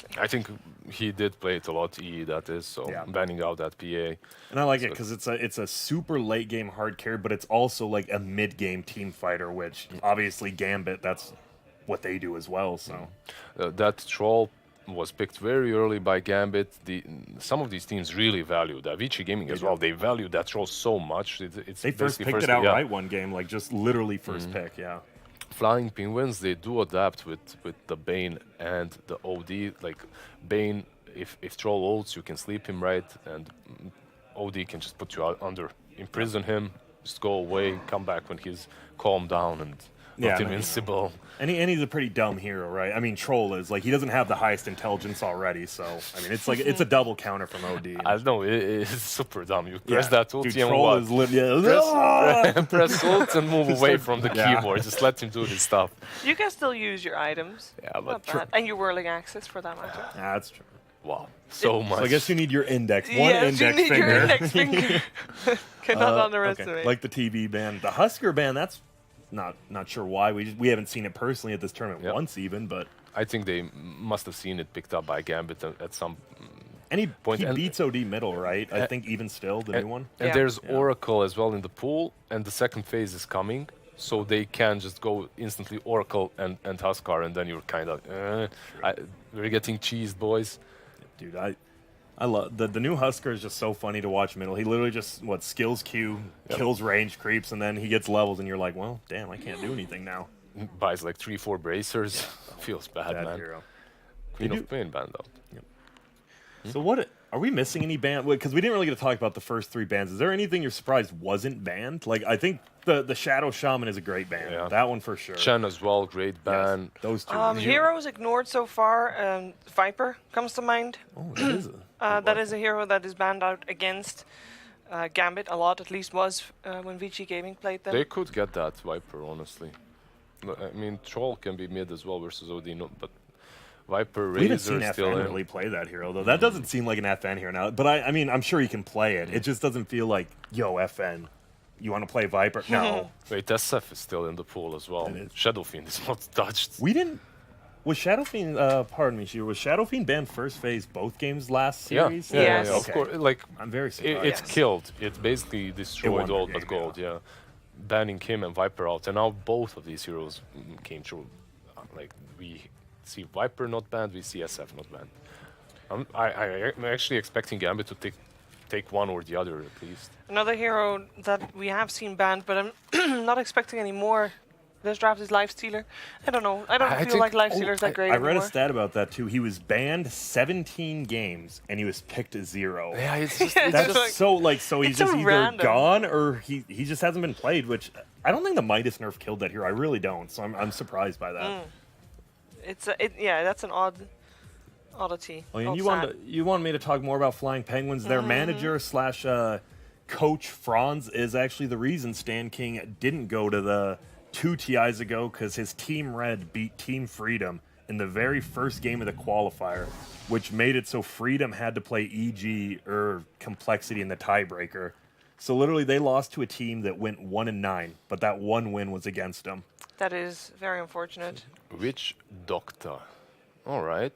actually. I think he did play it a lot, that is, so banning out that PA. And I like it because it's a super late game hard carry, but it's also like a mid game team fighter, which obviously Gambit, that's what they do as well. So That troll was picked very early by Gambit. Some of these teams really value that. Avicii Gaming as well. They value that troll so much. It's they first picked it outright one game, like just literally first pick. Yeah. Flying Penguins, they do adapt with the Bane and the OD. Like Bane, if troll ults, you can sleep him right, and OD can just put you out under, imprison him, just go away, come back when he's calmed down and not invincible. And he's a pretty dumb hero, right? I mean, Troll is like he doesn't have the highest intelligence already, so I mean, it's like it's a double counter from OD. I know it's super dumb. You press that ulti Dude, and Troll what? is Press ult and move away from the keyboard. Just let him do his stuff. You can still use your items. Yeah, Not but bad. And your whirling axis for that matter. That's true. wow, so much. So I guess you need your index. One Yes, index you need finger. your index finger. Cannot underestimate. Like the TV ban, the Husker ban. That's not sure why. We haven't seen it personally at this tournament once even, but I think they must have seen it picked up by Gambit at some and point. He beats OD middle, right? I think even still the new one. And there's Oracle as well in the pool, and the second phase is coming, so they can just go instantly Oracle and Huskar, and then you're kind of we're getting cheesed, boys. Dude, I love the new Husker is just so funny to watch middle. He literally just skills Q, kills range creeps, and then he gets levels, and you're like, well, damn, I can't do anything now. Buys like 3-4 bracers. Feels bad, man. Hero. Queen of Pain banned out. So what are we missing any ban? Because we didn't really get to talk about the first 3 bans. Is there anything you're surprised wasn't banned? Like I think the Shadow Shaman is a great ban. Yeah. That one for sure. Chen as well, great ban. Yes, those two. Heroes ignored so far. Viper comes to mind. Oh, that is That is a hero that is banned out against Gambit a lot, at least was when VG Gaming played them. They could get that Viper, honestly. I mean, Troll can be mid as well versus OD, but Viper, we haven't seen Razor still FN in. really play that hero though. That doesn't seem like an FN hero now. But I mean, I'm sure he can play it. It just doesn't feel like, yo, FN, you want to play Viper? No. Wait, SF is still in the pool as well. Shadowfiend is not touched. We didn't. Was Shadowfiend? Pardon me, Shiro. Was Shadowfiend banned first phase both games last series? Yeah, Yes. of course. Like I'm very surprised. it's killed. It basically destroyed all but gold. Yeah, banning him and Viper out, and now both of these heroes came true. Like we see Viper not banned, we see SF not banned. I'm actually expecting Gambit to take one or the other at least. Another hero that we have seen banned, but I'm not expecting any more. This draft is Lifestealer. I don't know. I don't feel like Lifestealer is that great I read a anymore. stat about that too. He was banned 17 games and he was picked as 0. Yeah, it's just That's like- so so he's it's just so either random. gone or he just hasn't been played. Which I don't think the Midas nerf killed that hero. I really don't. So I'm surprised by that. Yeah, that's an oddity. Oh, and Odd you wanted me to talk more about Flying Penguins. Their manager slash coach Franz is actually the reason Stan King didn't go to the 2 TIs ago, because his Team Red beat Team Freedom in the very first game of the qualifier, which made it so Freedom had to play EG or Complexity in the tiebreaker. So literally they lost to a team that went 1-9, but that one win was against them. That is very unfortunate. Witch Doctor. All right.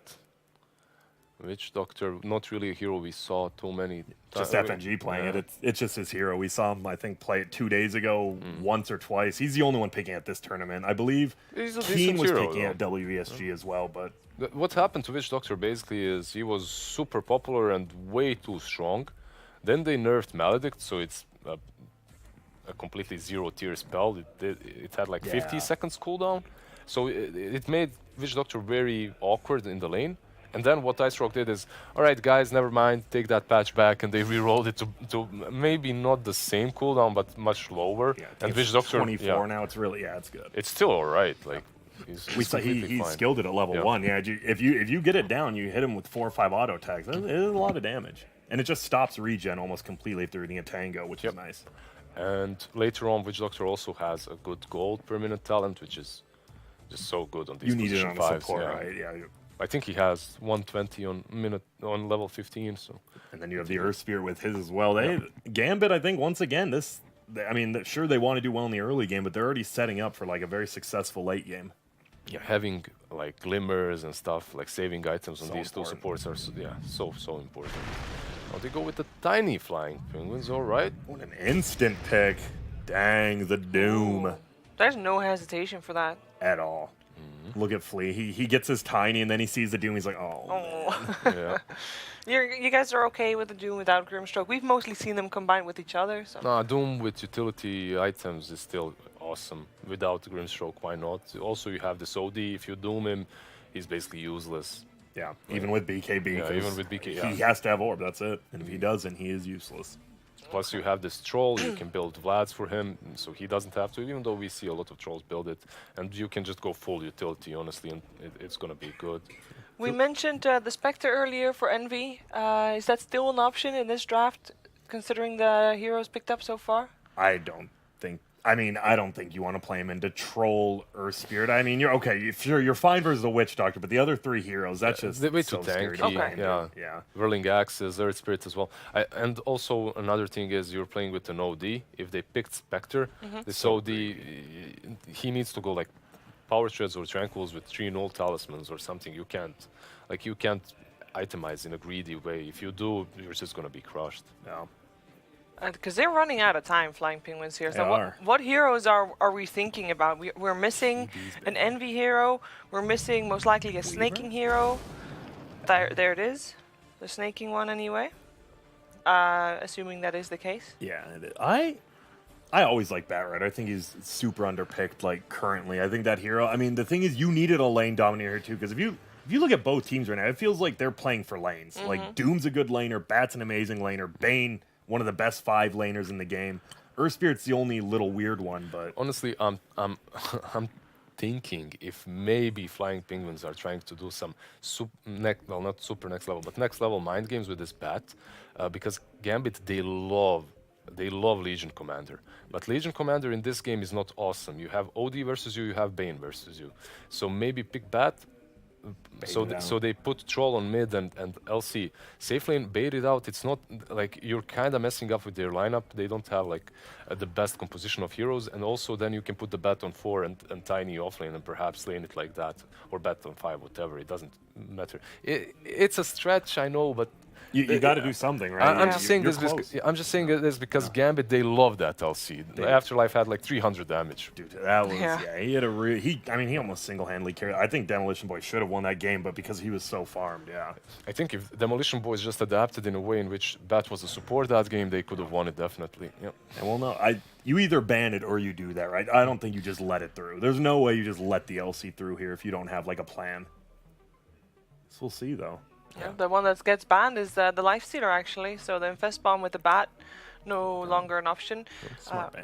Witch Doctor, not really a hero we saw too many. Just FNG playing it. It's just his hero. We saw him, I think, play it 2 days ago, once or twice. He's the only one picking at this tournament. I believe He's a Keen decent was hero, picking though. at WESG as well, but What happened to Witch Doctor basically is he was super popular and way too strong. Then they nerfed Maledict, so it's a completely 0-tier spell. It had like 50 seconds cooldown. So it made Witch Doctor very awkward in the lane. And then what Ice Rock did is, all right, guys, never mind, take that patch back, and they re-rolled it to maybe not the same cooldown, but much lower. yeah, and it's Witch Doctor, 24 now. It's really, it's good. it's still all right. Like We saw he skilled it at level 1. Yeah, if you get it down, you hit him with 4 or 5 auto attacks. It is a lot of damage. And it just stops regen almost completely if they're eating a tango, which is nice. And later on, Witch Doctor also has a good gold per minute talent, which is just so good on these You need it position on the 5s, support, yeah. right? Yeah. I think he has 120 on level 15. So And then you have the Earth Spirit with his as well. Gambit, I think, once again, sure they want to do well in the early game, but they're already setting up for like a very successful late game. yeah, having like glimmers and stuff, like saving items on So these two important. supports are so important. Now they go with the tiny flying penguins, all right. What an instant pick. Dang, the Doom. Ooh. There's no hesitation for that. At all. Look at Flea. He gets his tiny and then he sees the Doom. He's like, oh, man. Yeah. You guys are okay with the Doom without Grimstroke. We've mostly seen them combined with each other. So. No, Doom with utility items is still awesome. Without Grimstroke, why not? Also, you have this OD. If you Doom him, he's basically useless. Yeah, even with BKB. Yeah, 'cause even with BK, yeah. He has to have orb, that's it. And if he doesn't, he is useless. Plus, you have this troll. You can build Vlads for him, so he doesn't have to. Even though we see a lot of trolls build it, and you can just go full utility, honestly, and it's gonna be good. We mentioned the Spectre earlier for Envy. Is that still an option in this draft, considering the heroes picked up so far? I don't think you want to play him into Troll or Spirit. I mean, you're okay. You're fine versus the Witch Doctor, but the other three heroes, that's just They're way so too scary. tanky. to play into. Yeah. Yeah. Whirling Axes, Earth Spirit as well. And also another thing is you're playing with an OD. If they picked Spectre, this OD, he needs to go like Power Shreds or Tranquils with 3 null talismans or something. You can't itemize in a greedy way. If you do, you're just gonna be crushed. No. Because they're running out of time, Flying Penguins here. So They are. what heroes are we thinking about? We're missing an Envy hero. We're missing most likely a Snaking hero. There it is. The Snaking one anyway. Assuming that is the case. Yeah, it is. I always like Batrider. I think he's super underpicked, like, currently. I think that hero... I mean, the thing is, you needed a lane dominator, too, because if you look at both teams right now, it feels like they're playing for lanes. Like, Doom's a good laner, Bat's an amazing laner, Bane, one of the best 5 laners in the game. Earth Spirit's the only little weird one, but... Honestly, I'm thinking if maybe Flying Penguins are trying to do some not super next level, but next level mind games with this Bat, because Gambit, they love Legion Commander. But Legion Commander in this game is not awesome. You have OD versus you have Bane versus you. So maybe pick Bat. So they put Troll on mid and LC. Safe lane, bait it out. It's not like you're kind of messing up with their lineup. They don't have like the best composition of heroes. And also then you can put the Bat on 4 and Tiny offlane and perhaps lane it like that. Or Bat on 5, whatever. It doesn't matter. It's a stretch, I know, but... You got to do something, right? I'm just saying saying this because Gambit, they love that LC. Afterlife had like 300 damage. Dude, that was he had a he almost single-handedly carried. I think Demolition Boy should have won that game, but because he was so farmed, yeah. I think if Demolition Boys just adapted in a way in which Bat was a support that game, they could have won it definitely. Yep. And well, no, you either ban it or you do that, right? I don't think you just let it through. There's no way you just let the LC through here if you don't have like a plan. So we'll see though. Yeah, the one that gets banned is the Lifestealer actually. So the Infest Bomb with the Bat, no longer an option.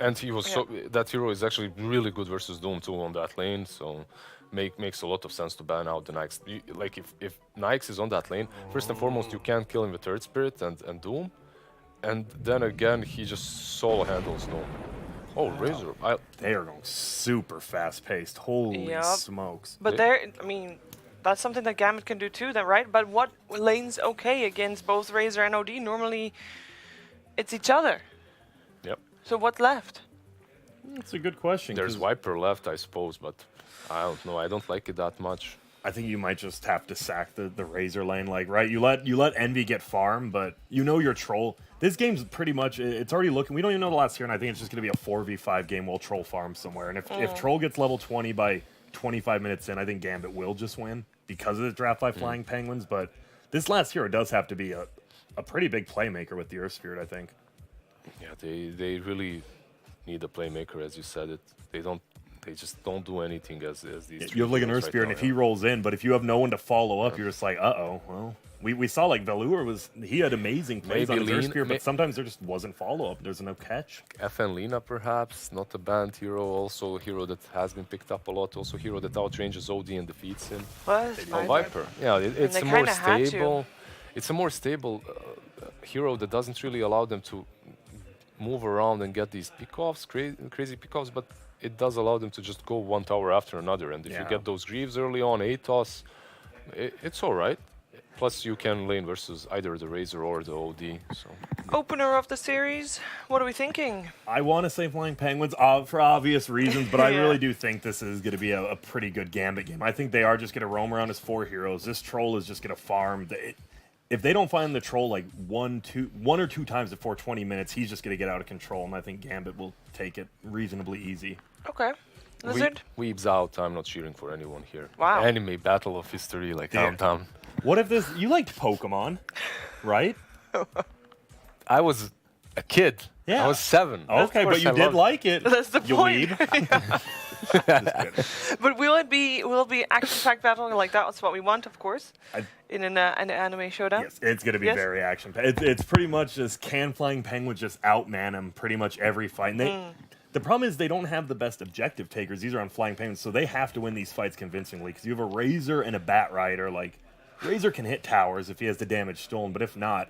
And he was that hero is actually really good versus Doom too on that lane. So makes a lot of sense to ban out the Nyx. Like if Nyx is on that lane, first and foremost you can't kill him with Earth Spirit and Doom, and then again he just solo handles Doom. Oh, Razor! They are going super fast paced. Holy smokes! But I mean. That's something that Gambit can do too, right? But what lane's okay against both Razor and OD? Normally, it's each other. Yep. So what's left? That's a good question. There's Viper left, I suppose, but I don't know. I don't like it that much. I think you might just have to sack the Razor lane, like, right? You let Envy get farm, but you know your Troll. This game's pretty much, it's already looking, we don't even know the last here, and I think it's just going to be a 4v5 game while Troll farms somewhere. And if Troll gets level 20 by 25 minutes in, I think Gambit will just win because of the draft by Flying Penguins. But this last hero does have to be a pretty big playmaker with the Earth Spirit, I think. Yeah, they really need a playmaker, as you said it. They just don't do anything as these. You have like an Earth Spirit, and if he rolls in, but if you have no one to follow up, you're just like, well. We saw like Velour he had amazing plays on his Earth Spirit, but sometimes there just wasn't follow-up. There's no catch. FN Lina, perhaps, not a banned hero, also a hero that has been picked up a lot, also a hero that outranges OD and defeats him. Viper. Yeah, it's a more stable. It's a more stable hero that doesn't really allow them to move around and get these pick-offs, crazy pick-offs, but it does allow them to just go one tower after another. And if you get those Greaves early on, Atos, it's all right. Plus, you can lane versus either the Razor or the OD. So. Opener of the series. What are we thinking? I want to say Flying Penguins for obvious reasons, but I Yeah. really do think this is going to be a pretty good Gambit game. I think they are just going to roam around as 4 heroes. This troll is just going to farm. If they don't find the troll like one or two times before 20 minutes, he's just going to get out of control, and I think Gambit will take it reasonably easy. Okay. Lizard? Weebs out. I'm not cheering for anyone here. Wow. Anime battle of history, like Yeah. downtown. What if this... You liked Pokemon, right? I was a kid. Yeah. I was 7. Okay, Of but course you I did loved it. like it. That's the you point. weeb. But will it be action-packed battle like that? That's what we want, of course, I- in an anime showdown. Yes, it's going to be Yes? very action-packed. It's pretty much just can Flying Penguins just outman him pretty much every fight. And the problem is they don't have the best objective takers. These are on Flying Penguins, so they have to win these fights convincingly because you have a Razor and a Bat Rider. Like, Razor can hit towers if he has the damage stolen, but if not,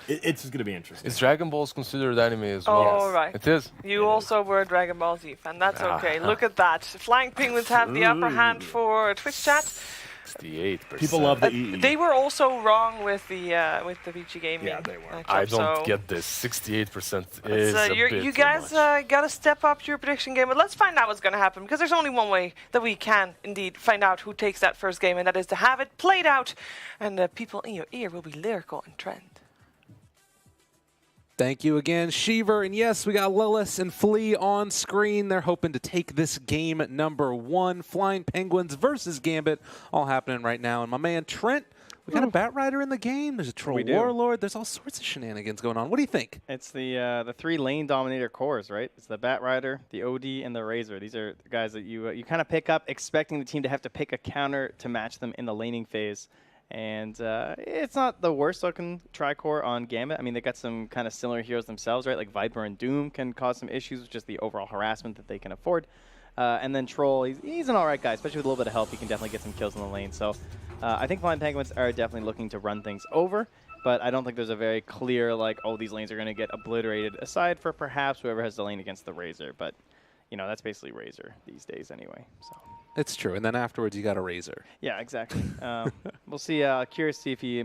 it's just going to be interesting. Is Dragon Balls considered anime as Oh, well? Yes. right. It is. You also were a Dragon Ball Z fan. That's okay. Ah. Look at that. Flying Penguins have the upper hand for Twitch chat. 68%. People love the EE. They were also wrong with the VG Gaming. Yeah, they were. matchup, I don't so get this. 68% is a bit you too guys much. got to step up your prediction game. But let's find out what's going to happen, because there's only one way that we can indeed find out who takes that first game, and that is to have it played out, and people in your ear will be lyrical and trend. Thank you again, Sheever. And yes, we got Lilith and Flea on screen. They're hoping to take this game #1. Flying Penguins versus Gambit, all happening right now. And my man Trent, we got a Bat Rider in the game. There's a Troll We do. Warlord. There's all sorts of shenanigans going on. What do you think? It's the 3 lane dominator cores, right? It's the Bat Rider, the OD, and the Razor. These are the guys that you kind of pick up, expecting the team to have to pick a counter to match them in the laning phase. And it's not the worst looking tri-core on Gambit. I mean, they got some kind of similar heroes themselves, right? Like Viper and Doom can cause some issues with just the overall harassment that they can afford. And then Troll, he's an alright guy, especially with a little bit of help. He can definitely get some kills in the lane. So I think Flying Penguins are definitely looking to run things over. But I don't think there's a very clear, like, oh, these lanes are going to get obliterated, aside for perhaps whoever has the lane against the Razor. But, you know, that's basically Razor these days anyway. So. It's true. And then afterwards, you got a Razor. Yeah, exactly. We'll see. Curious to see if he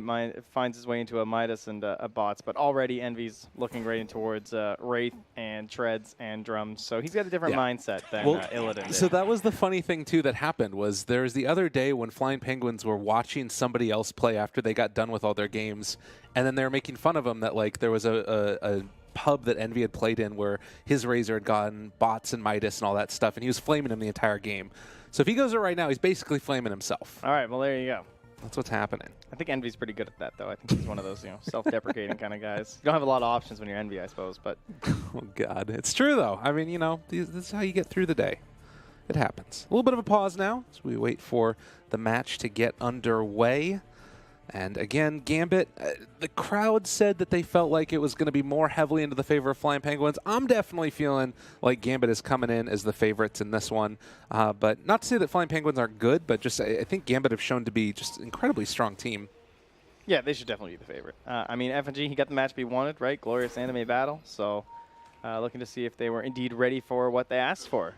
finds his way into a Midas and a bots. But already Envy's looking right in towards Wraith and Treads and Drums. So he's got a different mindset than Illidan did. So that was the funny thing, too, that happened was there was the other day when Flying Penguins were watching somebody else play after they got done with all their games. And then they were making fun of him that, like, there was a pub that Envy had played in where his Razor had gotten bots and Midas and all that stuff. And he was flaming him the entire game. So if he goes there right now, he's basically flaming himself. All right, well, there you go. That's what's happening. I think Envy's pretty good at that, though. I think he's one of those, self-deprecating kind of guys. You don't have a lot of options when you're Envy, I suppose, but... Oh, God. It's true, though. I mean, this is how you get through the day. It happens. A little bit of a pause now as we wait for the match to get underway. And again, Gambit, the crowd said that they felt like it was going to be more heavily into the favor of Flying Penguins. I'm definitely feeling like Gambit is coming in as the favorites in this one. But not to say that Flying Penguins aren't good, but just I think Gambit have shown to be just an incredibly strong team. Yeah, they should definitely be the favorite. I mean, FNG, he got the match he wanted, right? Glorious anime battle. So looking to see if they were indeed ready for what they asked for,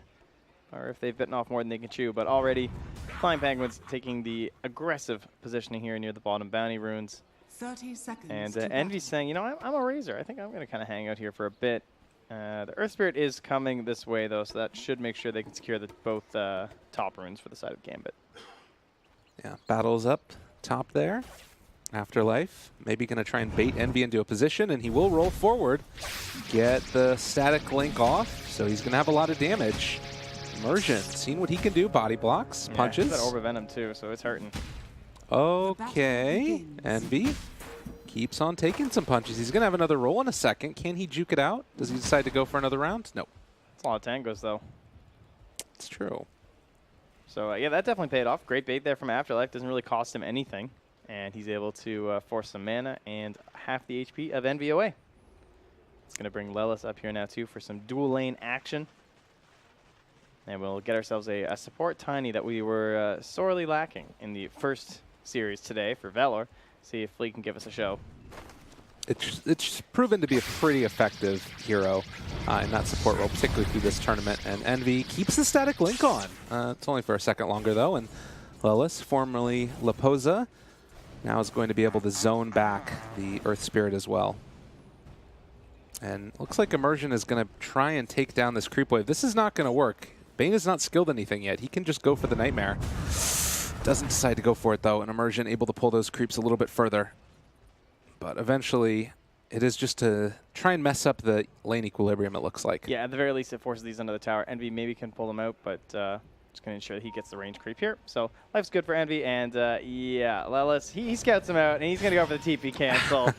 or if they've bitten off more than they can chew. But already, Flying Penguins taking the aggressive positioning here near the bottom bounty runes. 30 seconds. And to Envy's saying, you know, I'm a Razor. I think I'm going to kind of hang out here for a bit. The Earth Spirit is coming this way, though, so that should make sure they can secure both top runes for the side of Gambit. Yeah, battles up top there. Afterlife, maybe going to try and bait Envy into a position, and he will roll forward, get the static link off, so he's going to have a lot of damage. Immersion, seeing what he can do, body blocks, punches. Yeah, he's got Orb of Venom too, so it's hurting. Okay, Envy keeps on taking some punches. He's going to have another roll in a second. Can he juke it out? Does he decide to go for another round? No. It's a lot of tangos, though. It's true. So, yeah, that definitely paid off. Great bait there from Afterlife. Doesn't really cost him anything. And he's able to force some mana and half the HP of Envy away. It's going to bring Lelis up here now, too, for some dual lane action. And we'll get ourselves a support Tiny that we were sorely lacking in the first series today for Valor. See if Fleet can give us a show. It's proven to be a pretty effective hero in that support role, particularly through this tournament. And Envy keeps the static link on. It's only for a second longer, though. And Lelis, formerly Laposa, now is going to be able to zone back the Earth Spirit as well. And looks like Immersion is going to try and take down this creep wave. This is not going to work. Bane is not skilled anything yet. He can just go for the Nightmare. Doesn't decide to go for it, though, and Immersion able to pull those creeps a little bit further. But eventually, it is just to try and mess up the lane equilibrium, it looks like. Yeah, at the very least, it forces these under the tower. Envy maybe can pull them out, but just going to ensure that he gets the range creep here. So life's good for Envy, and yeah, Lelis, he scouts him out, and he's going to go for the TP cancel.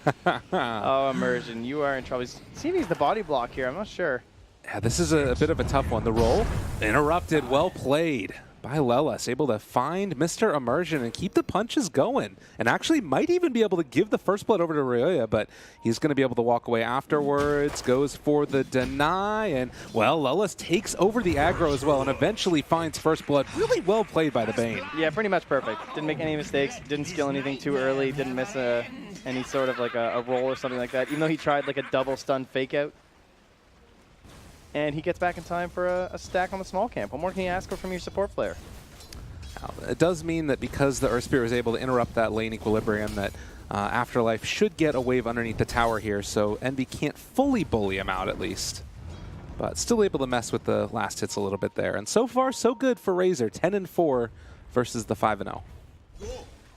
Oh, Immersion, you are in trouble. See if he's the body block here. I'm not sure. Yeah, this is a bit of a tough one. The roll interrupted. Well played by Lelis, able to find Mr. Immersion and keep the punches going, and actually might even be able to give the first blood over to Ryoya, but he's going to be able to walk away afterwards, goes for the deny, and, well, Lelis takes over the aggro as well and eventually finds first blood. Really well played by the Bane. Yeah, pretty much perfect. Didn't make any mistakes, didn't skill anything too early, didn't miss any sort of like a roll or something like that, even though he tried like a double stun fake out. And he gets back in time for a stack on the small camp. What more can you ask for from your support player? It does mean that because the Earth Spirit was able to interrupt that lane equilibrium, that Afterlife should get a wave underneath the tower here, so Envy can't fully bully him out at least. But still able to mess with the last hits a little bit there. And so far, so good for Razor, 10-4 versus the 5-0.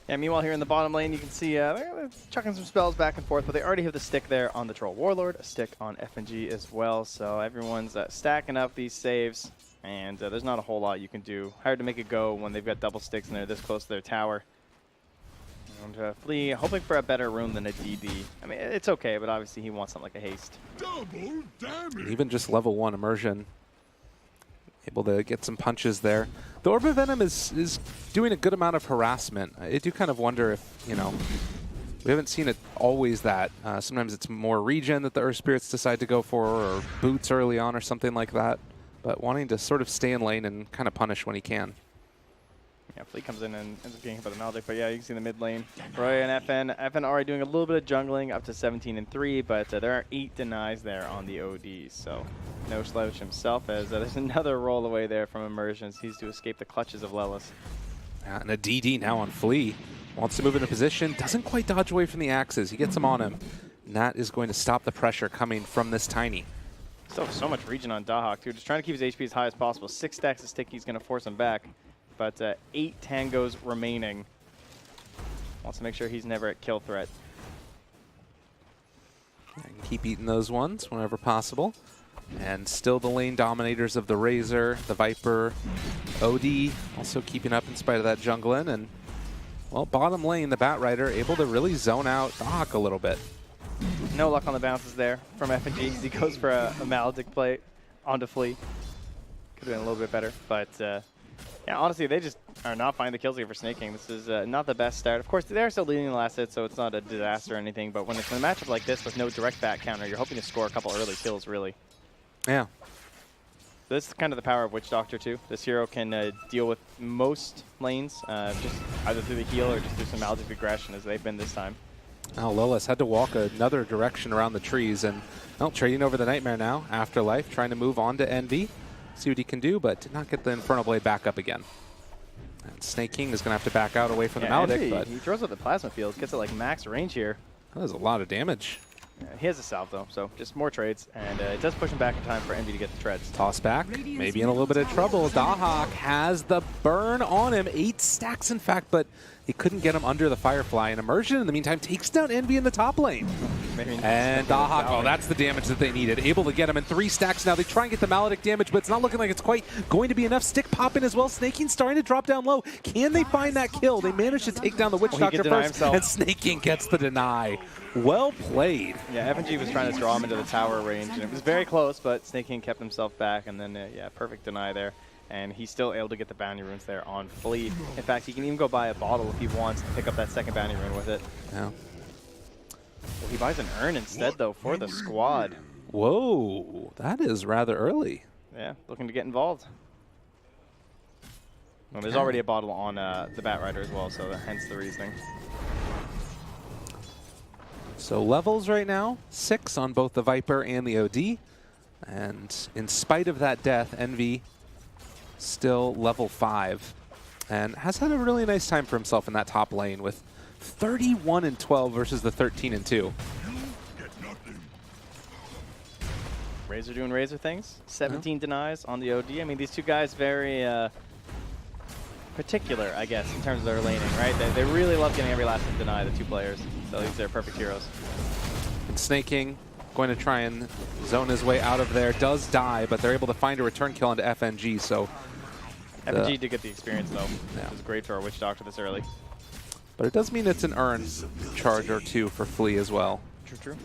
Yeah, meanwhile, here in the bottom lane, you can see they're chucking some spells back and forth, but they already have the stick there on the Troll Warlord, a stick on FNG as well, so everyone's stacking up these saves, and there's not a whole lot you can do. Hard to make it go when they've got double sticks and they're this close to their tower. And Flea hoping for a better room than a DD. I mean, it's okay, but obviously he wants something like a haste. Double damage. Even just level 1 Immersion, able to get some punches there. The Orb of Venom is doing a good amount of harassment. I do kind of wonder if, you know, we haven't seen it always that. Sometimes it's more regen that the Earth Spirits decide to go for, or boots early on or something like that. But wanting to sort of stay in lane and kind of punish when he can. Yeah, Flea comes in and ends up getting hit by the Maldic, but yeah, you can see in the mid lane. Roy and FN. FN already doing a little bit of jungling, up to 17-3, but there are 8 denies there on the OD, so no slouch himself, as there's another roll away there from Immersions. He's to escape the clutches of Lelis. And a DD now on Flea. Wants to move into position, doesn't quite dodge away from the axes. He gets him on him, and that is going to stop the pressure coming from this Tiny. Still so much regen on Dahak, too. Just trying to keep his HP as high as possible. 6 stacks of stick, he's going to force him back. But 8 tangos remaining. Wants to make sure he's never at kill threat. And keep eating those ones whenever possible. And still the lane dominators of the Razor, the Viper, OD also keeping up in spite of that jungling. And, well, bottom lane, the Batrider able to really zone out Dahak a little bit. No luck on the bounces there from FNG. He goes for a Maldic play onto Flea. Could have been a little bit better, but yeah, honestly, they just are not finding the kills here for snaking. This is not the best start. Of course, they're still leading the last hit, so it's not a disaster or anything, but when it's in a matchup like this with no direct back counter, you're hoping to score a couple early kills, really. Yeah. This is kind of the power of Witch Doctor, too. This hero can deal with most lanes, just either through the heal or just through some Maldic aggression, as they've been this time. Now Lelis had to walk another direction around the trees, and well, trading over the Nightmare now. Afterlife trying to move on to Envy, see what he can do, but did not get the Infernal Blade back up again. And Snake King is going to have to back out away from the Maldic, Envy, but he throws out the Plasma Field, gets it like max range here. that is a lot of damage. Yeah, he has a salve, though, so just more trades, and it does push him back in time for Envy to get the treads. Toss back, maybe in a little bit of trouble. Dahak has the burn on him, 8 stacks in fact, but he couldn't get him under the Firefly. And Immersion, in the meantime, takes down Envy in the top lane. And Dahak, oh, that's the damage that they needed. Able to get him in 3 stacks now. They try and get the Maledic damage, but it's not looking like it's quite going to be enough. Stick popping as well. Snake King starting to drop down low. Can they find that kill? They managed to take down the Witch Doctor first, and Snake King gets the deny. Well played. Yeah, FNG was trying to draw him into the tower range, and it was very close, but Snake King kept himself back, and then, yeah, perfect deny there. And he's still able to get the bounty runes there on Flea. In fact, he can even go buy a bottle if he wants to pick up that second bounty rune with it. Yeah. Well, he buys an urn instead, though, for the squad. Whoa, that is rather early. Yeah, looking to get involved. Well, there's already a bottle on the Batrider as well, so hence the reasoning. So levels right now, 6 on both the Viper and the OD. And in spite of that death, Envy still level 5. And has had a really nice time for himself in that top lane with 31-12 versus the 13-2. Razor doing Razor things. 17 denies on the OD. I mean, these two guys very particular, I guess, in terms of their laning, right? They really love getting every last deny, the two players. So these are perfect heroes. And Snaking going to try and zone his way out of there. Does die, but they're able to find a return kill into FNG, so... FNG did get the experience, though. Yeah. It was great for our Witch Doctor this early. But it does mean it's an earn charge or two for Flea as well. True.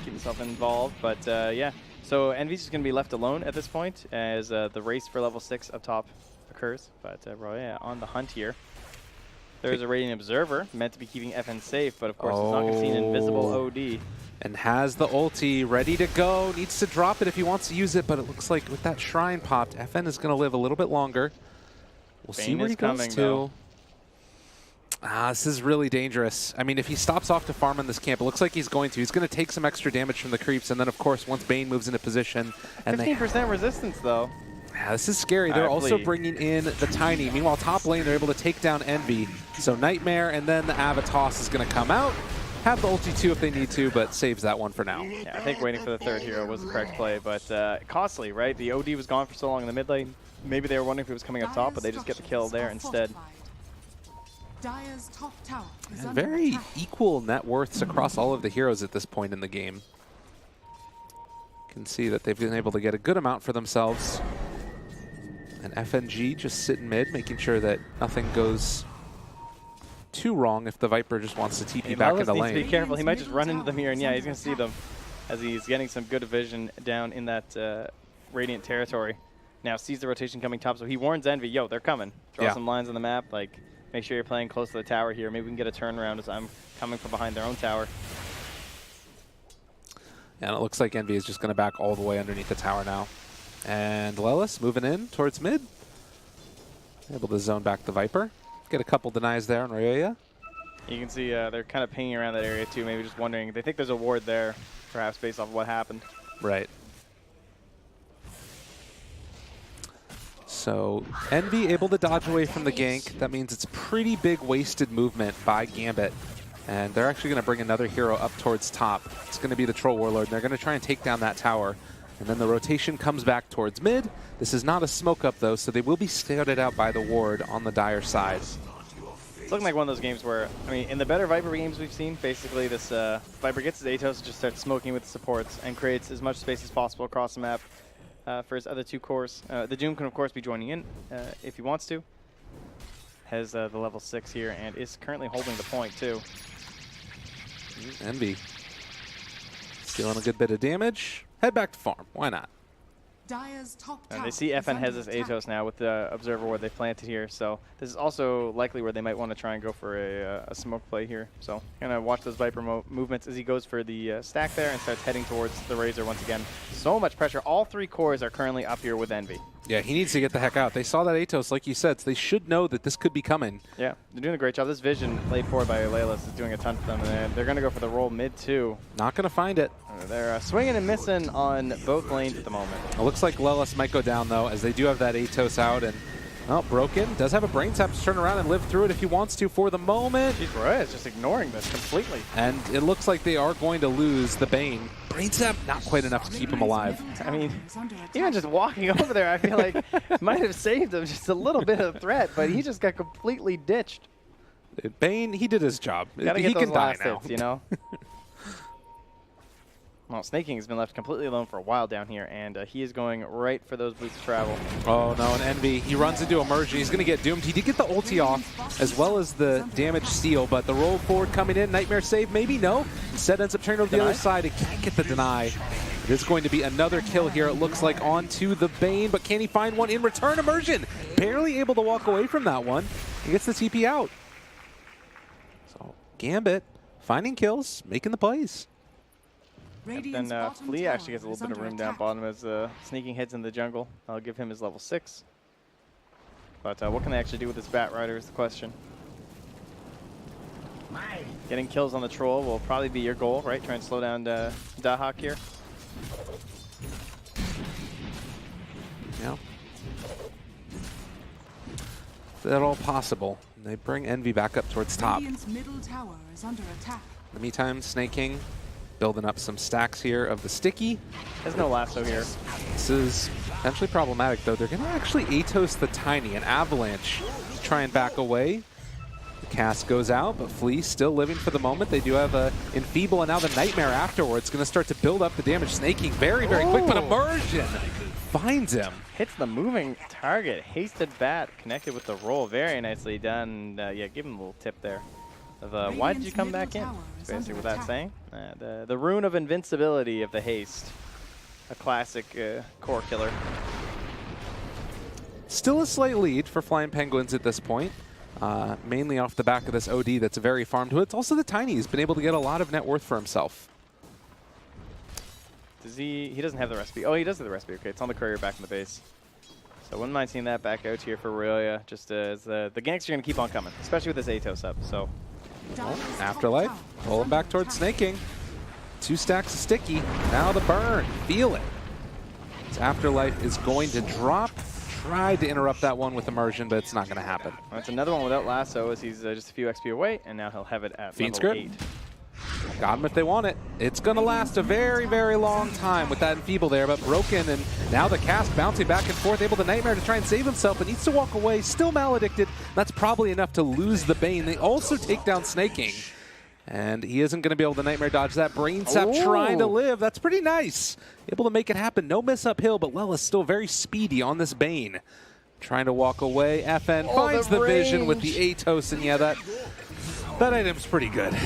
Keep himself involved, but yeah. So Envy's just going to be left alone at this point as the race for level 6 up top occurs. But Roya on the hunt here. There's a Radiant Observer meant to be keeping FN safe, but of course it's not going to see an invisible OD. And has the ulti ready to go. Needs to drop it if he wants to use it, but it looks like with that shrine popped, FN is going to live a little bit longer. We'll see where he goes to. This is really dangerous. I mean, if he stops off to farm in this camp, it looks like he's going to. He's going to take some extra damage from the creeps, and then, of course, once Bane moves into position... and 15% resistance, though. Yeah, this is scary. They're also bringing in the Tiny. Meanwhile, top lane, they're able to take down Envy. So Nightmare, and then the Avatos is going to come out. Have the ulti, too, if they need to, but saves that one for now. Yeah, I think waiting for the third hero was the correct play, but costly, right? The OD was gone for so long in the mid lane. Maybe they were wondering if it was coming up top, but they just get the kill there instead. Dire's top tower is And under very attack. equal net worths across all of the heroes at this point in the game. You can see that they've been able to get a good amount for themselves. And FNG just sitting mid, making sure that nothing goes too wrong if the Viper just wants to TP back in the needs to be lane. careful. He might just run into them here, and yeah, he's going to see them as he's getting some good vision down in that Radiant territory. Now sees the rotation coming top, so he warns Envy, yo, they're coming. Draw some lines on the map, like, make sure you're playing close to the tower here. Maybe we can get a turnaround as I'm coming from behind their own tower. And it looks like Envy is just going to back all the way underneath the tower now. And Lelis moving in towards mid. Able to zone back the Viper. Get a couple denies there on Roya. You can see they're kind of pinging around that area too, maybe just wondering. They think there's a ward there, perhaps based off of what happened. Right. So Envy able to dodge away from the gank. That means it's pretty big wasted movement by Gambit. And they're actually going to bring another hero up towards top. It's going to be the Troll Warlord. And they're going to try and take down that tower. And then the rotation comes back towards mid. This is not a smoke up though, so they will be scouted out by the ward on the Dire side. It's looking like one of those games where, I mean, in the better Viper games we've seen, basically this Viper gets his Atos and just starts smoking with the supports and creates as much space as possible across the map for his other two cores. The Doom can, of course, be joining in if he wants to. Has the level 6 here and is currently holding the point, too. Envy stealing a good bit of damage. Head back to farm. Why not? Dire's top And tower they see is FN has under this attack. Atos now with the Observer where they planted here. So this is also likely where they might want to try and go for a smoke play here. So gonna watch those Viper movements as he goes for the stack there and starts heading towards the Razor once again. So much pressure. All three cores are currently up here with Envy. Yeah, he needs to get the heck out. They saw that Atos, like you said, so they should know that this could be coming. Yeah, they're doing a great job. This vision played forward by Leilis is doing a ton for them. And they're going to go for the roll mid too. Not going to find it. They're swinging and missing on both lanes at the moment. It looks like Lelis might go down, though, as they do have that Atos out. And, well, Broken does have a brain tap to turn around and live through it if he wants to for the moment. Jeez, Roya is just ignoring this completely. And it looks like they are going to lose the Bane. Brain tap, not quite enough to keep him alive. I mean, Is under attack. even just walking over there, I feel like might have saved him just a little bit of threat, but he just got completely ditched. Bane, he did his job. Gotta He get those can die last now. hits, you know? Well, Snaking has been left completely alone for a while down here, and he is going right for those boots of travel. Oh, no, and Envy, he runs into Immersion. He's going to get doomed. He did get the ulti off, as well as the damage steal, but the roll forward coming in, Nightmare save, maybe no. Instead ends up turning over to the other side. He can't get the deny. It is going to be another kill here, it looks like, onto the Bane, but can he find one in return? Immersion, barely able to walk away from that one. He gets the TP out. So, Gambit, finding kills, making the plays. And then Flea actually gets a little bit of room down bottom as Sneaking heads in the jungle. I'll give him his level 6. But what can they actually do with this Bat Rider is the question. Getting kills on the Troll will probably be your goal, right? Try and slow down Dahak here. Yeah. Is that all possible? They bring Envy back up towards top. In Radiant's middle tower is under attack. the meantime, Snake King building up some stacks here of the sticky. There's no lasso here. This is potentially problematic, though. They're going to actually Atos the Tiny, an Avalanche, to try and back away. The cast goes out, but Flea still living for the moment. They do have a Enfeeble, and now the Nightmare afterwards. Going to start to build up the damage. Snaking very, very quick, but Immersion finds him. Hits the moving target. Hasted bat connected with the roll. Very nicely done. Yeah, give him a little tip there. Of, why did you come back in? That's basically what that's saying. The rune of invincibility of the haste. A classic core killer. Still a slight lead for Flying Penguins at this point. Mainly off the back of this OD that's very farmed. It's also the Tiny. He's been able to get a lot of net worth for himself. Does he doesn't have the recipe. Oh, he does have the recipe. Okay, it's on the courier back in the base. So I wouldn't mind seeing that back out here for Aurelia, just as the ganks are going to keep on coming, especially with this Atos up. So Afterlife, pulling back towards Snaking. 2 stacks of sticky. Now the burn. Feel it. This Afterlife is going to drop. Tried to interrupt that one with Immersion, but it's not going to happen. That's another one without lasso, as he's just a few XP away, and now he'll have it at Fiend level Script. 8. Got him if they want it. It's going to last a very, very long time with that Enfeeble there, but broken, and now the cast bouncing back and forth, able to Nightmare to try and save himself, but needs to walk away, still maledicted. That's probably enough to lose the Bane. They also take down Snaking, and he isn't going to be able to Nightmare dodge that. Brain Sap trying to live. That's pretty nice. Able to make it happen. No miss uphill, but Lelis still very speedy on this Bane. Trying to walk away. FN finds the vision with the Atos, and yeah, that item's pretty good.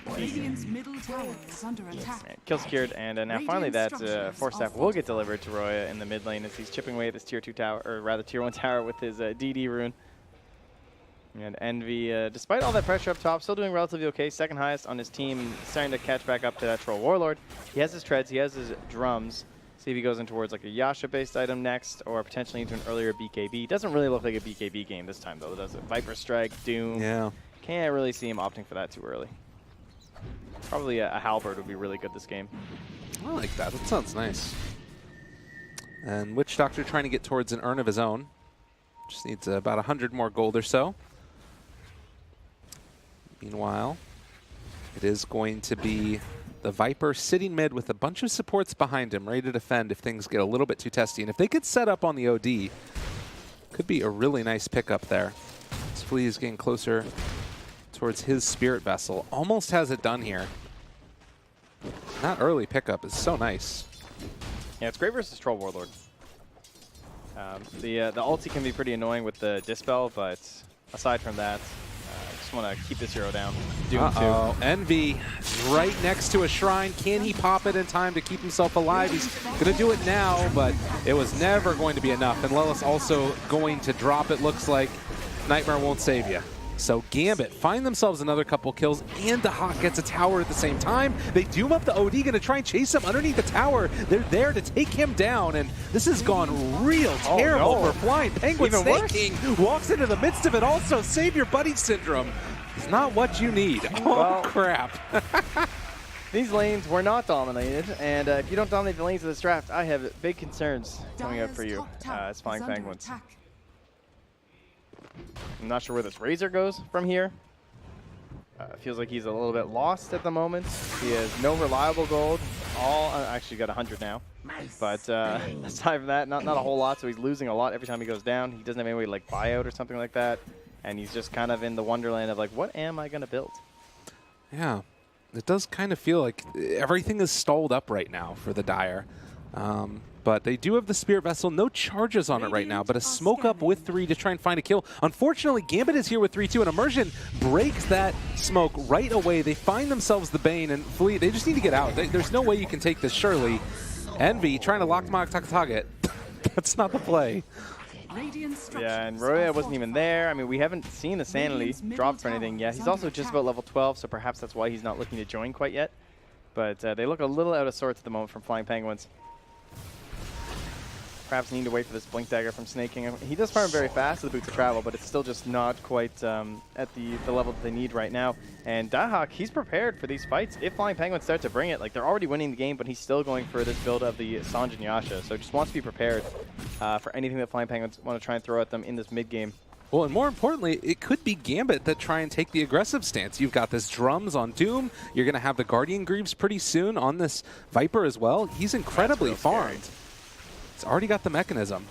Radiant's middle tower is under attack. Kill secured, and now finally that Force Staff will get delivered to Roya in the mid lane as he's chipping away at this tier 2 tower, or rather tier 1 tower with his DD rune. And Envy, despite all that pressure up top, still doing relatively okay. Second highest on his team, starting to catch back up to that Troll Warlord. He has his treads, he has his drums. See if he goes in towards like a Yasha-based item next, or potentially into an earlier BKB. Doesn't really look like a BKB game this time, though, does it? Viper Strike, Doom. Yeah. Can't really see him opting for that too early. Probably a Halberd would be really good this game. I like that. That sounds nice. And Witch Doctor trying to get towards an urn of his own. Just needs about 100 more gold or so. Meanwhile, it is going to be the Viper sitting mid with a bunch of supports behind him, ready to defend if things get a little bit too testy. And if they could set up on the OD, could be a really nice pickup there. This Flea is getting closer towards his Spirit Vessel. Almost has it done here. That early pickup is so nice. Yeah, it's great versus Troll Warlord. The ulti can be pretty annoying with the Dispel, but aside from that, I just want to keep this hero down. Doom 2. Envy right next to a shrine. Can he pop it in time to keep himself alive? He's going to do it now, but it was never going to be enough. And Lelis also going to drop it. Looks like Nightmare won't save you. So Gambit find themselves another couple kills, and the Hawk gets a tower at the same time. They doom up the OD, going to try and chase him underneath the tower. They're there to take him down, and this has gone real terrible for Flying Penguin. Snaking walks into the midst of it also. Save your buddy syndrome. It's not what you need. Oh, crap. These lanes were not dominated, and if you don't dominate the lanes of this draft, I have big concerns coming up for you as Flying Penguins. I'm not sure where this Razor goes from here. Feels like he's a little bit lost at the moment. He has no reliable gold. Actually got 100 now. But aside from that, not a whole lot, so he's losing a lot every time he goes down. He doesn't have any way to like buy out or something like that. And he's just kind of in the wonderland of like, what am I going to build? Yeah, it does kind of feel like everything is stalled up right now for the Dire. But they do have the Spirit Vessel. No charges on it right now, but a smoke up with 3 to try and find a kill. Unfortunately, Gambit is here with 3-2, and Immersion breaks that smoke right away. They find themselves the Bane, and Flea, they just need to get out. There's no way you can take this, surely. Envy trying to lock my target. That's not the play. Yeah, and Roya wasn't even there. I mean, we haven't seen the Sanity drop for anything yet. He's also just about level 12, so perhaps that's why he's not looking to join quite yet. But they look a little out of sorts at the moment from Flying Penguins. Perhaps need to wait for this Blink Dagger from Snaking. He does farm very fast with the Boots of Travel, but it's still just not quite at the level that they need right now. And Dahak, he's prepared for these fights. If Flying Penguins start to bring it, like they're already winning the game, but he's still going for this build of the Sanjin Yasha. So just wants to be prepared for anything that Flying Penguins want to try and throw at them in this mid game. Well, and more importantly, it could be Gambit that try and take the aggressive stance. You've got this Drums on Doom. You're going to have the Guardian Greaves pretty soon on this Viper as well. He's incredibly farmed. He's already got the mechanism.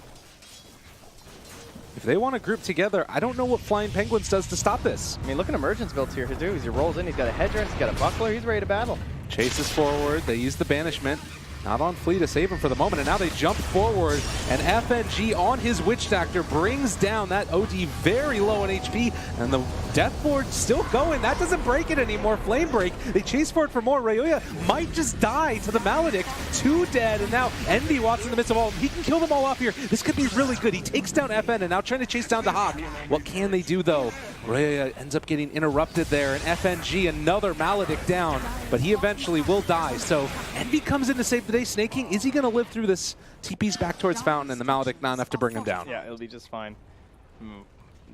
If they want to group together, I don't know what Flying Penguins does to stop this. I mean, look at Emergence built here too. As he rolls in, he's got a headdress, he's got a buckler, he's ready to battle. Chases forward. They use the banishment. Not on Flea to save him for the moment, and now they jump forward, and FNG on his Witch Doctor brings down that OD very low on HP, and the Death Board still going. That doesn't break it anymore. Flame Break. They chase for it for more. Rayoya might just die to the Maledict. 2 dead, and now Envy walks in the midst of all of them. He can kill them all off here. This could be really good. He takes down FN, and now trying to chase down the Hawk. What can they do, though? Rayoya ends up getting interrupted there, and FNG, another Maledict down, but he eventually will die. So Envy comes in to save the day. Snaking, is he going to live through this? TP's back towards Fountain, and the Maledict not enough to bring him down. Yeah, it'll be just fine.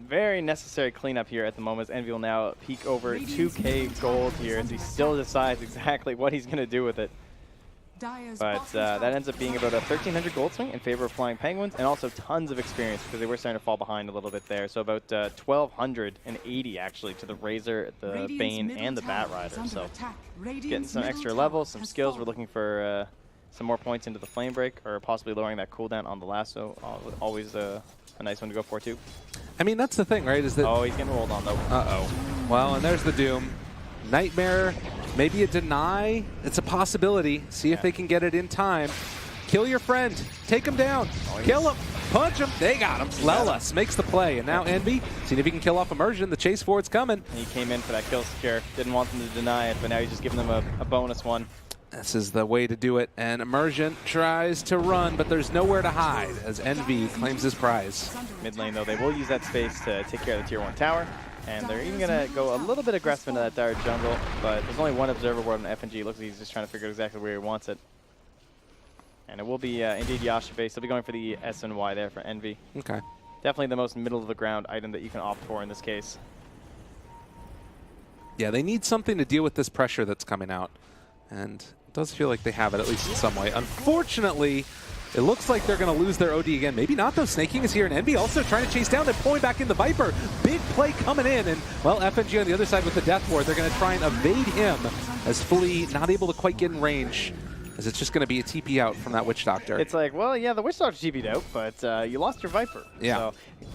Very necessary cleanup here at the moment. Envy will now peek over 2k gold here as he still decides exactly what he's going to do with it. But that ends up being about a 1,300 gold swing in favor of Flying Penguins, and also tons of experience because they were starting to fall behind a little bit there. So about 1,280 actually to the Razor, the Bane, and the Bat Rider. So getting some extra levels, some skills. We're looking for some more points into the Flame Break, or possibly lowering that cooldown on the lasso. Always a nice one to go for too. I mean, that's the thing, right? Is that oh, he's getting rolled on though. Uh-oh. Well, and there's the Doom. Nightmare, maybe a deny. It's a possibility. See if they can get it in time. Kill your friend. Take him down. Kill him. Punch him. They got him. Lelis makes the play. And now Envy, seeing if he can kill off Immersion. The chase forward's coming. He came in for that kill secure. Didn't want them to deny it, but now he's just giving them a bonus one. This is the way to do it. And Immersion tries to run, but there's nowhere to hide as Envy claims his prize. Mid lane, though, they will use that space to take care of the tier 1 tower. And they're even going to go a little bit aggressive into that dire jungle, but there's only one observer ward on FNG. Looks like he's just trying to figure out exactly where he wants it. And it will be indeed Yasha base. They'll be going for the SNY there for Envy. Okay. Definitely the most middle of the ground item that you can opt for in this case. Yeah, they need something to deal with this pressure that's coming out. And it does feel like they have it, at least in some way. Unfortunately, it looks like they're going to lose their OD again. Maybe not, though. Snaking is here, and Envy also trying to chase down. They're pulling back in the Viper. Big play coming in, and, well, FNG on the other side with the Death Ward. They're going to try and evade him as Flea not able to quite get in range, as it's just going to be a TP out from that Witch Doctor. It's like, well, yeah, the Witch Doctor TP'd out, but you lost your Viper. Yeah.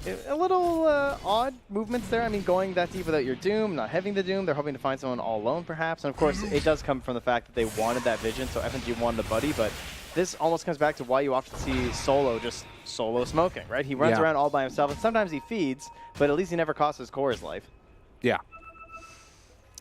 So, a little odd movements there. I mean, going that deep without your Doom, not having the Doom. They're hoping to find someone all alone, perhaps. And, of course, it does come from the fact that they wanted that vision, so FNG wanted a buddy, but this almost comes back to why you often see Solo just solo smoking, right? He runs around all by himself, and sometimes he feeds, but at least he never costs his core his life. Yeah.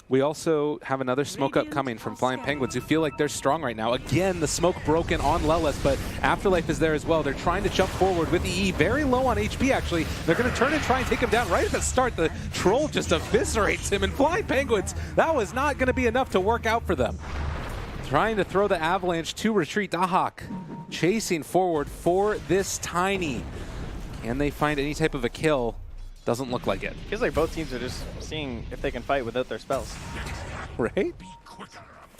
We also have another smoke up coming from Flying Penguins, who feel like they're strong right now. Again, the smoke broken on Lelis, but Afterlife is there as well. They're trying to jump forward with EE. Very low on HP, actually. They're going to turn and try and take him down right at the start. The Troll just eviscerates him, and Flying Penguins, that was not going to be enough to work out for them. Trying to throw the Avalanche to retreat. Dahak chasing forward for this Tiny. Can they find any type of a kill? Doesn't look like it. Feels like both teams are just seeing if they can fight without their spells. Right?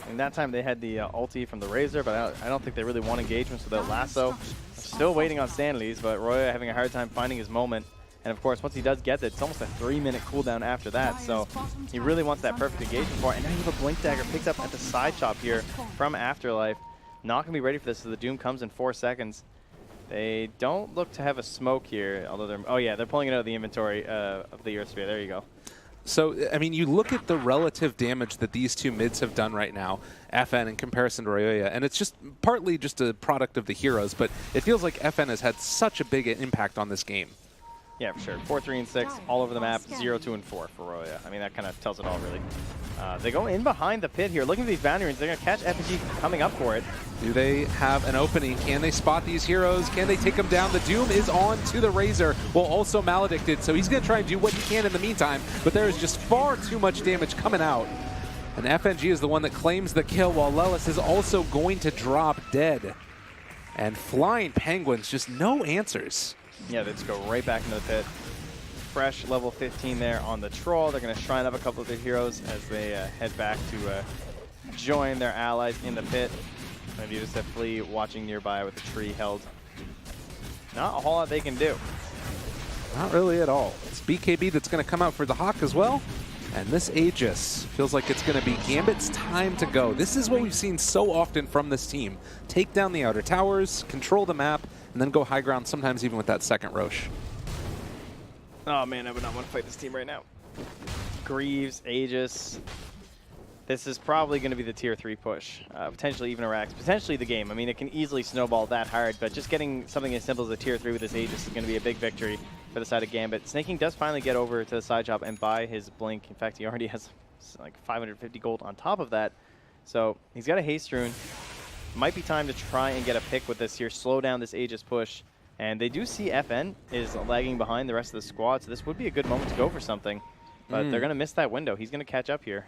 And that time they had the ulti from the Razor, but I don't think they really won engagements without Lasso. Still waiting on Stanley's, but Roy having a hard time finding his moment. And of course, once he does get it, it's almost a 3-minute cooldown after that. So he really wants that perfect engagement for it. And now you have a Blink Dagger picked up at the side chop here from Afterlife. Not going to be ready for this, so the Doom comes in 4 seconds. They don't look to have a smoke here, although they're... Oh yeah, they're pulling it out of the inventory of the Earth Sphere. There you go. So, I mean, you look at the relative damage that these two mids have done right now, FN in comparison to Rayoya, and it's just partly just a product of the heroes, but it feels like FN has had such a big impact on this game. Yeah, for sure. 4, 3, and 6 all over the map. 0, 2, and 4 for Roya. I mean, that kind of tells it all, really. They go in behind the pit here, looking for these boundary rings. They're going to catch FNG coming up for it. Do they have an opening? Can they spot these heroes? Can they take them down? The Doom is on to the Razor, while also Maledicted, so he's going to try and do what he can in the meantime, but there is just far too much damage coming out. And FNG is the one that claims the kill, while Lelis is also going to drop dead. And Flying Penguins, just no answers. Yeah, they just go right back into the pit. Fresh level 15 there on the Troll. They're going to shrine up a couple of their heroes as they head back to join their allies in the pit. Maybe just a Flea watching nearby with the tree held. Not a whole lot they can do. Not really at all. It's BKB that's going to come out for the Hawk as well. And this Aegis feels like it's going to be Gambit's time to go. This is what we've seen so often from this team. Take down the outer towers, control the map, and then go high ground, sometimes even with that second Roche. Oh man, I would not want to fight this team right now. Greaves, Aegis. This is probably going to be the tier 3 push. Potentially even a Rax, potentially the game. I mean, it can easily snowball that hard, but just getting something as simple as a tier 3 with this Aegis is going to be a big victory for the side of Gambit. Snaking does finally get over to the side job and buy his Blink. In fact, he already has like 550 gold on top of that. So he's got a Haste Rune. Might be time to try and get a pick with this here, slow down this Aegis push. And they do see FN is lagging behind the rest of the squad, so this would be a good moment to go for something. But they're going to miss that window. He's going to catch up here.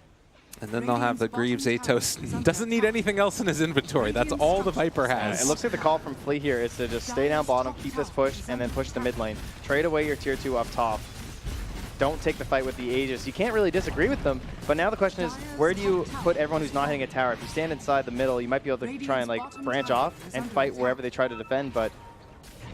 And then they'll have the Greaves Atos. Doesn't need anything else in his inventory. That's all the Viper has. It looks like the call from Flea here is to just stay down bottom, keep this push, and then push the mid lane. Trade away your tier 2 up top. Don't take the fight with the Aegis. You can't really disagree with them, but now the question is, where do you put everyone who's not hitting a tower? If you stand inside the middle, you might be able to try and like branch off and fight wherever they try to defend, but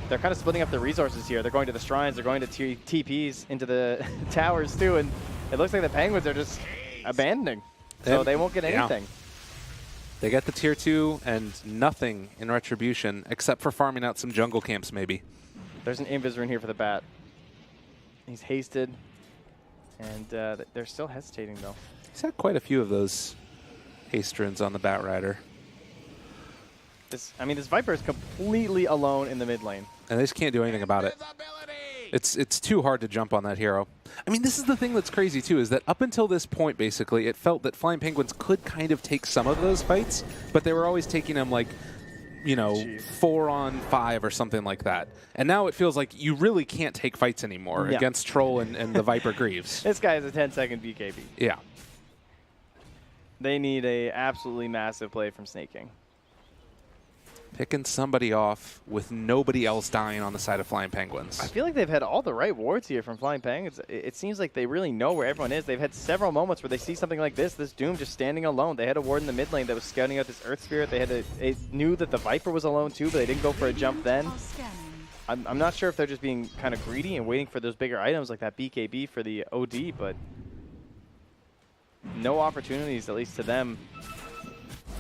they're kind of splitting up their resources here. They're going to the shrines, they're going to TPs into the towers too, and it looks like the Penguins are just abandoning. So they won't get anything. They get the tier 2 and nothing in retribution except for farming out some jungle camps maybe. There's an invis rune here for the bat. He's hasted, and they're still hesitating though. He's had quite a few of those haste runes on the Bat Rider. This Viper is completely alone in the mid lane. And they just can't do anything about it. It's too hard to jump on that hero. I mean, this is the thing that's crazy too, is that up until this point, basically, it felt that Flying Penguins could kind of take some of those fights, but they were always taking them like, you know, 4-on-5 or something like that. And now it feels like you really can't take fights anymore against Troll and the Viper Greaves. This guy is a 10-second BKB. Yeah. They need a absolutely massive play from Snaking. Picking somebody off with nobody else dying on the side of Flying Penguins. I feel like they've had all the right wards here from Flying Penguins. It seems like they really know where everyone is. They've had several moments where they see something like this Doom just standing alone. They had a ward in the mid lane that was scouting out this Earth Spirit. They knew that the Viper was alone too, but they didn't go for a jump then. I'm not sure if they're just being kind of greedy and waiting for those bigger items like that BKB for the OD, but no opportunities, at least to them.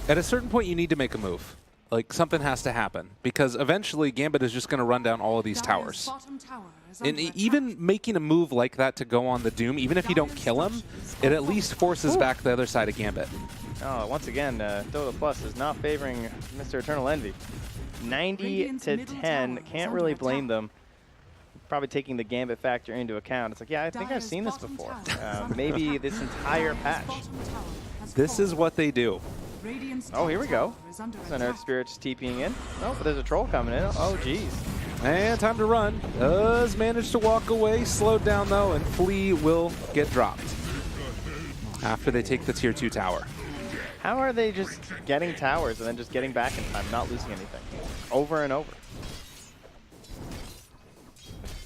At a certain point, you need to make a move. Like, something has to happen, because eventually Gambit is just going to run down all of these towers. And even making a move like that to go on the Doom, even if you don't kill him, it at least forces back the other side of Gambit. Oh, once again, Dota Plus is not favoring Mr. Eternal Envy. 90-10, can't really blame them. Probably taking the Gambit factor into account. It's like, yeah, I think I've seen this before. Maybe this entire patch. This is what they do. Oh, here we go. There's an Earth Spirit just TPing in. Oh, but there's a troll coming in. Oh, geez. And time to run. Does manage to walk away. Slowed down, though, and Flea will get dropped after they take the tier 2 tower. How are they just getting towers and then just getting back in time, not losing anything? Over and over.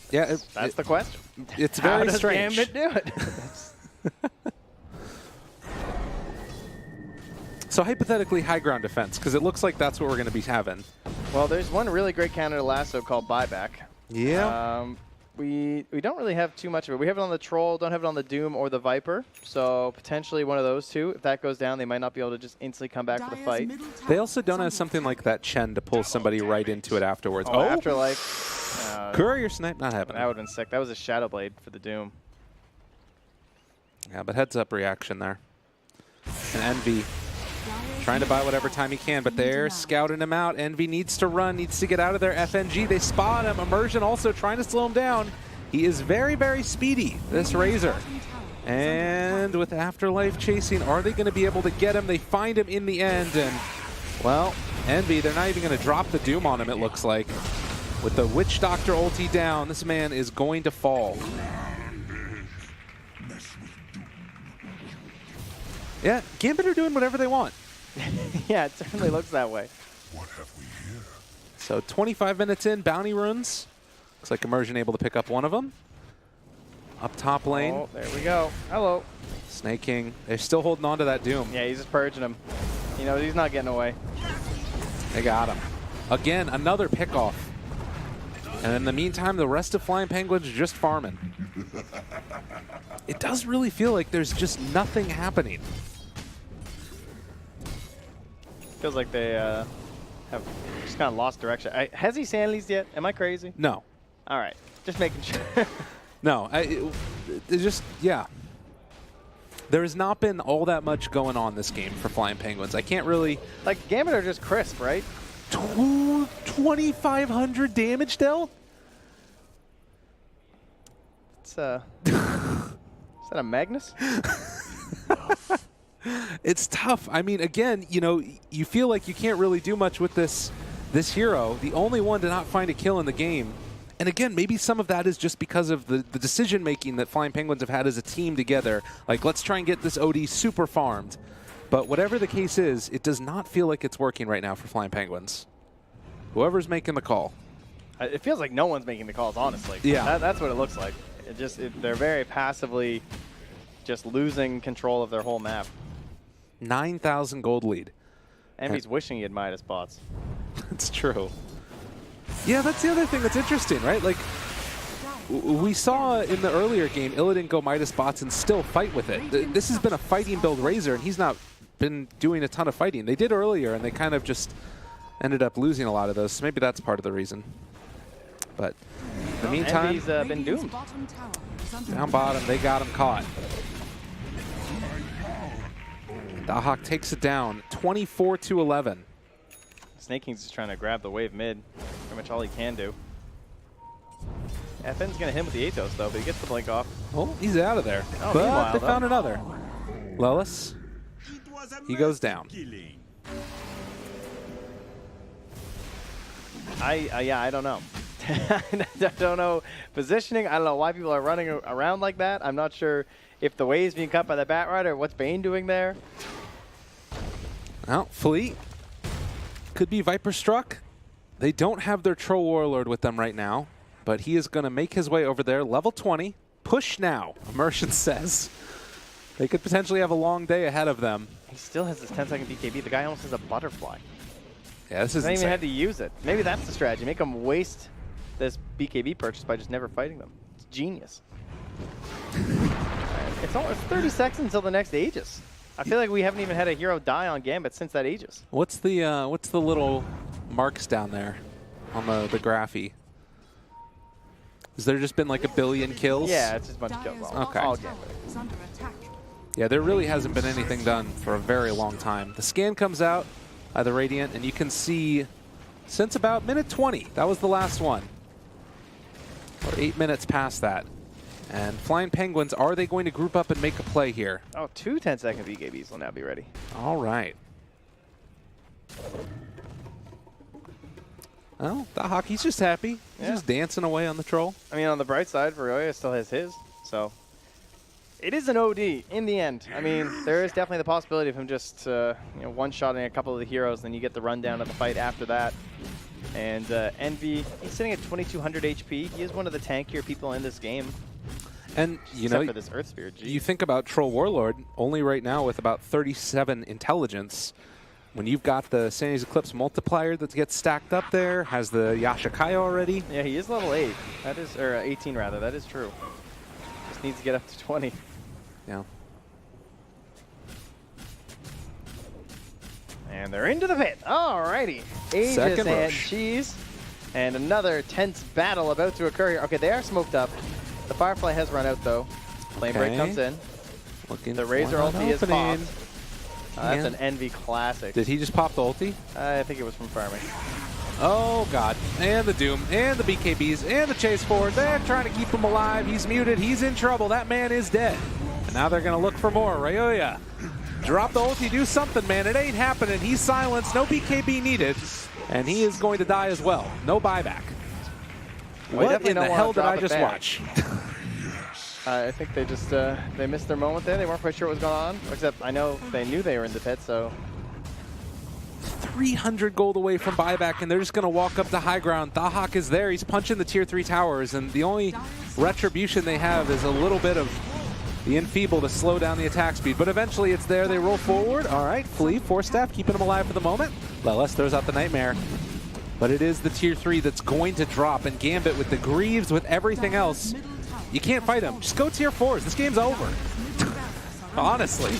Yeah, that's the question. It's very strange. How does Gambit do it? So hypothetically, high ground defense, because it looks like that's what we're going to be having. Well, there's one really great counter to Lasso called Buyback. Yeah. We don't really have too much of it. We have it on the Troll, don't have it on the Doom or the Viper. So potentially one of those two. If that goes down, they might not be able to just instantly come back for the fight. They also don't have something like that Chen to pull somebody right into it afterwards. Oh, Afterlife. Courier Snipe, not happening. That would have been sick. That was a Shadow Blade for the Doom. Yeah, but heads up reaction there. And Envy trying to buy whatever time he can, but they're scouting him out. Envy needs to run, needs to get out of there. FNG, they spot him. Immersion also trying to slow him down. He is very, very speedy, this Razor. And with Afterlife chasing, are they going to be able to get him? They find him in the end, and, well, Envy, they're not even going to drop the Doom on him, it looks like. With the Witch Doctor ulti down, this man is going to fall. Yeah, Gambit are doing whatever they want. Yeah, it certainly looks that way. What have we here? So 25 minutes in, bounty runes. Looks like Immersion able to pick up one of them. Up top lane. Oh, there we go. Hello. Snaking. They're still holding on to that Doom. Yeah, he's just purging him. You know, he's not getting away. They got him. Again, another pickoff. And in the meantime, the rest of Flying Penguins are just farming. It does really feel like there's just nothing happening. Feels like they have just kind of lost direction. Has he Sandleased yet? Am I crazy? No. All right. Just making sure. No. Yeah. There has not been all that much going on this game for Flying Penguins. I can't really... Like, Gambit are just crisp, right? 2,500 damage, Del? It's, is that a Magnus? It's tough. I mean, again, you know, you feel like you can't really do much with this hero. The only one to not find a kill in the game. And again, maybe some of that is just because of the decision-making that Flying Penguins have had as a team together. Like, let's try and get this OD super farmed. But whatever the case is, it does not feel like it's working right now for Flying Penguins. Whoever's making the call. It feels like no one's making the calls, honestly. Yeah. That's what it looks like. They're very passively just losing control of their whole map. 9,000 gold lead. Envy's wishing he had Midas bots. That's true. Yeah, that's the other thing that's interesting, right? Like, we saw in the earlier game, Illidan go Midas bots and still fight with it. This has been a fighting build Razor, and he's not been doing a ton of fighting. They did earlier, and they kind of just ended up losing a lot of those. So maybe that's part of the reason. But in the meantime, Envy's been doomed. Down bottom, they got him caught. Dahak takes it down, 24-11. Snake King's just trying to grab the wave mid. Pretty much all he can do. FN's going to hit him with the Atos, though, but he gets the blink off. Oh, he's out of there. Oh, But meanwhile, they though. found another. Lelis, he goes down. I don't know. I don't know positioning. I don't know why people are running around like that. I'm not sure if the wave's being cut by the Batrider. What's Bane doing there? Well, Fleet could be Viper struck. They don't have their Troll Warlord with them right now, but he is going to make his way over there. Level 20. Push now, Immersion says. They could potentially have a long day ahead of them. He still has his 10-second BKB. The guy almost has a butterfly. Yeah, this He is hasn't even insane. had to use it. Maybe that's the strategy. Make him waste this BKB purchase by just never fighting them. It's genius. It's almost 30 seconds until the next Aegis. I feel like we haven't even had a hero die on Gambit since that Aegis. What's the little marks down there on the graphy? Has there just been like a billion kills? Yeah, it's just a bunch of kills. Okay. All Gambit. Yeah, there really hasn't been anything done for a very long time. The scan comes out by the Radiant, and you can see since about minute 20, that was the last one. We're 8 minutes past that. And Flying Penguins, are they going to group up and make a play here? Oh, 2 10-second BKBs will now be ready. All right. Well, Dahak, he's just happy. He's just dancing away on the troll. I mean, on the bright side, Varioya still has his, so it is an OD in the end. I mean, there is definitely the possibility of him just one-shotting a couple of the heroes, then you get the rundown of the fight after that. And Envy, he's sitting at 2,200 HP. He is one of the tankier people in this game. And you Except know, for this Earth Spear. Geez. you think about Troll Warlord, only right now with about 37 intelligence. When you've got the Sandy's Eclipse multiplier that gets stacked up there, has the Yashikai already. Yeah, he is level 8. That is, or 18 rather. That is true. Just needs to get up to 20. Yeah. And they're into the pit. Alrighty. Aegis Second and rush. Cheese. And another tense battle about to occur here. Okay, they are smoked up. The Firefly has run out though. Flame Break Okay. comes in. Looking The Razor for an ulti is opening. popped. That's Yeah. an Envy classic. Did he just pop the ulti? I think it was from farming. Oh, God. And the Doom, and the BKBs, and the chase forward. They're trying to keep him alive. He's muted. He's in trouble. That man is dead. And now they're going to look for more. Ryoya, drop the ulti. Do something, man. It ain't happening. He's silenced. No BKB needed. And he is going to die as well. No buyback. Well, What in the hell did I just watch? I think they just they missed their moment there. They weren't quite sure what was going on. Except I know they knew they were in the pit, so 300 gold away from buyback, and they're just going to walk up to high ground. Dahak is there. He's punching the tier 3 towers, and the only retribution they have is a little bit of the enfeeble to slow down the attack speed. But eventually it's there. They roll forward. All right, Flea, Force Staff, keeping him alive for the moment. Lelis throws out the Nightmare. but it is the tier 3 that's going to drop. And Gambit with the Greaves, with everything else, you can't fight him. Just go tier 4s. This game's over. Honestly.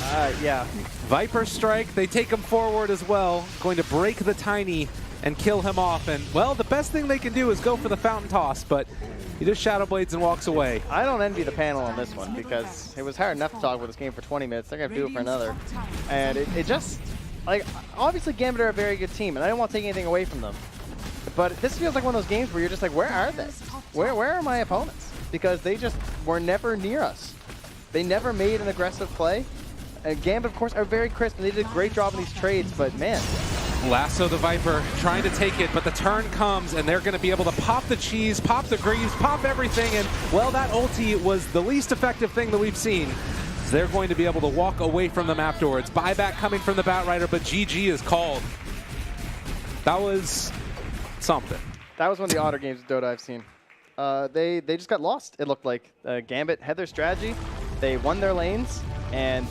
Yeah. Viper Strike, they take him forward as well. Going to break the Tiny and kill him off. And, well, the best thing they can do is go for the Fountain Toss, but he just Shadow Blades and walks away. I don't envy the panel on this one because it was hard enough to talk about this game for 20 minutes. They're going to do it for another. And it just, like, obviously Gambit are a very good team, and I don't want to take anything away from them. But this feels like one of those games where you're just like, where are they? Where are my opponents? Because they just were never near us. They never made an aggressive play. And Gambit, of course, are very crisp, and they did a great job in these trades, but man. Lasso the Viper trying to take it, but the turn comes, and they're going to be able to pop the cheese, pop the Greaves, pop everything, and, well, that ulti was the least effective thing that we've seen. So they're going to be able to walk away from them afterwards. Buyback coming from the Batrider, but GG is called. That was something. That was one of the odder games of Dota I've seen. They just got lost, it looked like. Gambit had their strategy, they won their lanes, and